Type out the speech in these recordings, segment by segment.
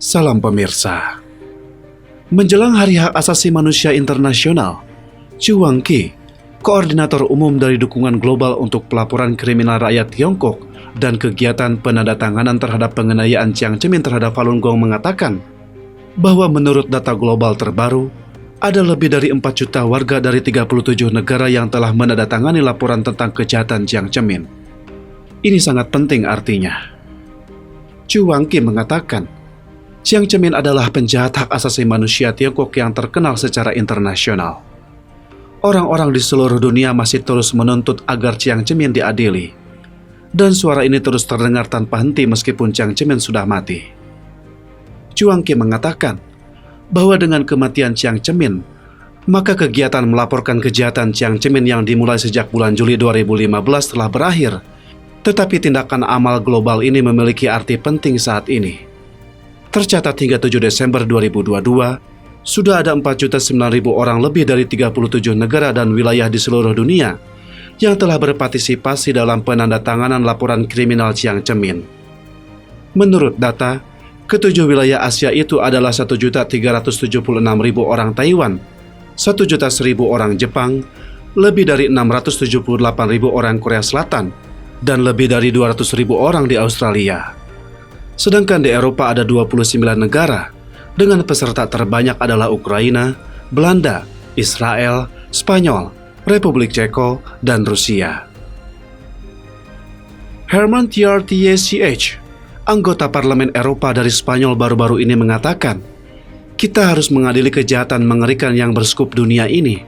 Salam pemirsa. Menjelang Hari Hak Asasi Manusia Internasional, Zhu Wangqi, Koordinator Umum dari Dukungan Global untuk Pelaporan Kriminal Rakyat Tiongkok dan Kegiatan Penandatanganan terhadap Penganiayaan Jiang Zemin terhadap Falun Gong mengatakan bahwa menurut data global terbaru, ada lebih dari 4 juta warga dari 37 negara yang telah menandatangani laporan tentang kejahatan Jiang Zemin. Ini sangat penting artinya. Zhu Wangqi mengatakan, Jiang Zemin adalah penjahat hak asasi manusia Tiongkok yang terkenal secara internasional. Orang-orang di seluruh dunia masih terus menuntut agar Jiang Zemin diadili. Dan suara ini terus terdengar tanpa henti meskipun Jiang Zemin sudah mati. Zhu Wangqi mengatakan bahwa dengan kematian Jiang Zemin, maka kegiatan melaporkan kejahatan Jiang Zemin yang dimulai sejak bulan Juli 2015 telah berakhir. Tetapi tindakan amal global ini memiliki arti penting saat ini. Tercatat hingga 7 Desember 2022, sudah ada 4.009.000 orang lebih dari 37 negara dan wilayah di seluruh dunia yang telah berpartisipasi dalam penandatanganan laporan kriminal Jiang Zemin. Menurut data, ketujuh wilayah Asia itu adalah 1.376.000 orang Taiwan, 1.100.000 orang Jepang, lebih dari 678.000 orang Korea Selatan, dan lebih dari 200.000 orang di Australia. Sedangkan di Eropa ada 29 negara, dengan peserta terbanyak adalah Ukraina, Belanda, Israel, Spanyol, Republik Ceko, dan Rusia. Herman Tertsch, anggota Parlemen Eropa dari Spanyol baru-baru ini mengatakan, kita harus mengadili kejahatan mengerikan yang berskup dunia ini,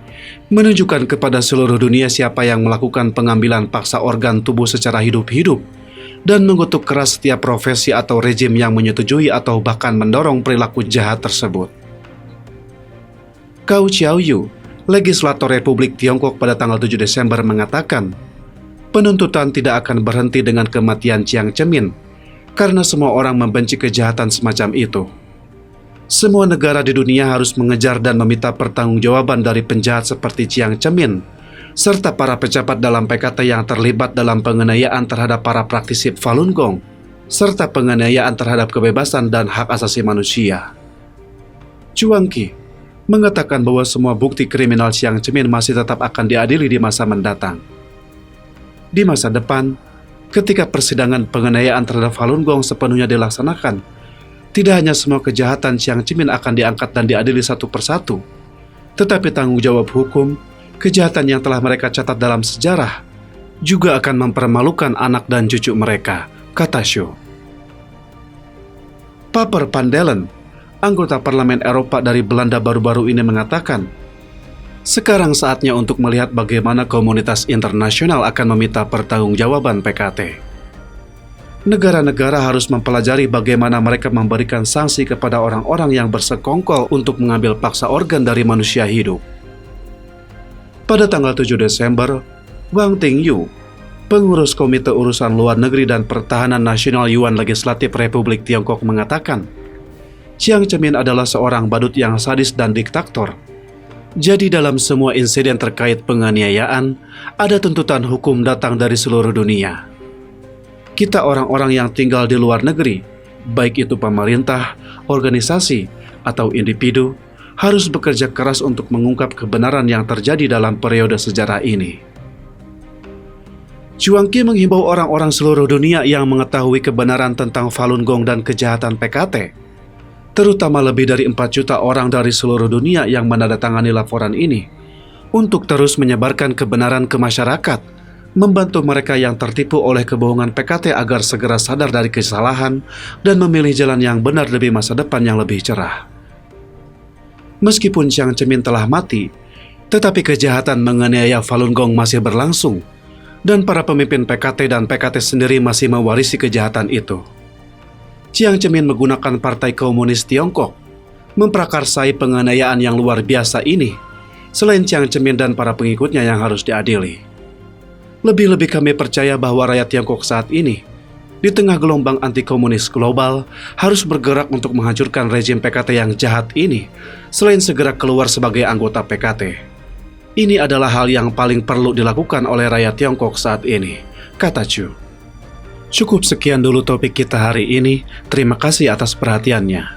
menunjukkan kepada seluruh dunia siapa yang melakukan pengambilan paksa organ tubuh secara hidup-hidup, dan mengutuk keras setiap profesi atau rejim yang menyetujui atau bahkan mendorong perilaku jahat tersebut. Gao Xiaoyu, legislator Republik Tiongkok pada tanggal 7 Desember mengatakan, penuntutan tidak akan berhenti dengan kematian Jiang Zemin, karena semua orang membenci kejahatan semacam itu. Semua negara di dunia harus mengejar dan meminta pertanggungjawaban dari penjahat seperti Jiang Zemin, serta para pejabat dalam PKT yang terlibat dalam penganiayaan terhadap para praktisi Falun Gong, serta penganiayaan terhadap kebebasan dan hak asasi manusia. Zhu Wangqi mengatakan bahwa semua bukti kriminal Jiang Zemin masih tetap akan diadili di masa mendatang. Di masa depan, ketika persidangan penganiayaan terhadap Falun Gong sepenuhnya dilaksanakan, tidak hanya semua kejahatan Jiang Zemin akan diangkat dan diadili satu persatu, tetapi tanggung jawab hukum, kejahatan yang telah mereka catat dalam sejarah juga akan mempermalukan anak dan cucu mereka, kata Zhu. Paper van Dalen, anggota Parlemen Eropa dari Belanda baru-baru ini mengatakan, sekarang saatnya untuk melihat bagaimana komunitas internasional akan meminta pertanggungjawaban PKT. Negara-negara harus mempelajari bagaimana mereka memberikan sanksi kepada orang-orang yang bersekongkol untuk mengambil paksa organ dari manusia hidup. Pada tanggal 7 Desember, Wang Tingyu, pengurus Komite Urusan Luar Negeri dan Pertahanan Nasional Yuan Legislatif Republik Tiongkok mengatakan, Jiang Zemin adalah seorang badut yang sadis dan diktator. Jadi dalam semua insiden terkait penganiayaan, ada tuntutan hukum datang dari seluruh dunia. Kita orang-orang yang tinggal di luar negeri, baik itu pemerintah, organisasi, atau individu, harus bekerja keras untuk mengungkap kebenaran yang terjadi dalam periode sejarah ini. Zhu Wangqi menghimbau orang-orang seluruh dunia yang mengetahui kebenaran tentang Falun Gong dan kejahatan PKT, terutama lebih dari 4 juta orang dari seluruh dunia yang menandatangani laporan ini, untuk terus menyebarkan kebenaran ke masyarakat, membantu mereka yang tertipu oleh kebohongan PKT agar segera sadar dari kesalahan dan memilih jalan yang benar demi masa depan yang lebih cerah. Meskipun Jiang Zemin telah mati, tetapi kejahatan menganiaya Falun Gong masih berlangsung, dan para pemimpin PKT dan PKT sendiri masih mewarisi kejahatan itu. Jiang Zemin menggunakan Partai Komunis Tiongkok, memprakarsai penganiayaan yang luar biasa ini, selain Jiang Zemin dan para pengikutnya yang harus diadili. Lebih-lebih kami percaya bahwa rakyat Tiongkok saat ini, di tengah gelombang anti-komunis global, harus bergerak untuk menghancurkan rezim PKT yang jahat ini, selain segera keluar sebagai anggota PKT. Ini adalah hal yang paling perlu dilakukan oleh rakyat Tiongkok saat ini, kata Zhu. Cukup sekian dulu topik kita hari ini. Terima kasih atas perhatiannya.